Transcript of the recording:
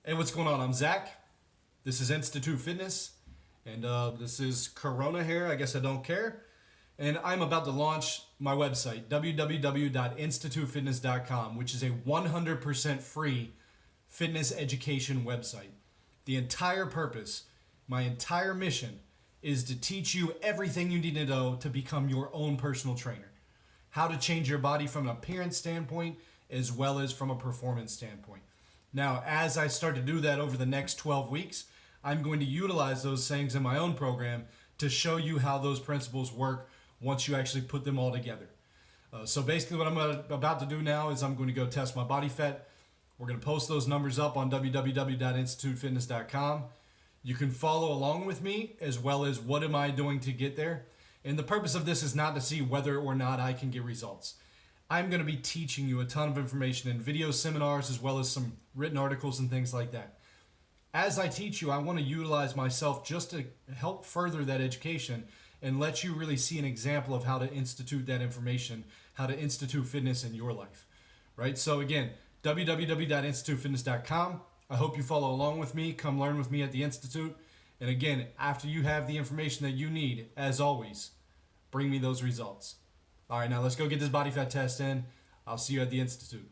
Hey, what's going on? I'm Zach. This is Institute Fitness, and this is Corona here. I guess I don't care. And I'm about to launch my website, www.institutefitness.com, which is a 100% free fitness education website. The entire purpose, my entire mission, is to teach you everything you need to know to become your own personal trainer. How to change your body from an appearance standpoint as well as from a performance standpoint. Now, as I start to do that over the next 12 weeks, I'm going to utilize those things in my own program to show you how those principles work once you actually put them all together. So basically what I'm about to do now is I'm going to go test my body fat. We're going to post those numbers up on www.institutefitness.com. You can follow along with me as well as what am I doing to get there. And the purpose of this is not to see whether or not I can get results. I'm going to be teaching you a ton of information in video seminars as well as some written articles and things like that. As I teach you, I want to utilize myself just to help further that education and let you really see an example of how to institute that information, how to institute fitness in your life, right? So again, www.institutefitness.com. I hope you follow along with me. Come learn with me at the Institute. And again, after you have the information that you need, as always, bring me those results. All right, now let's go get this body fat test in. I'll see you at the Institute.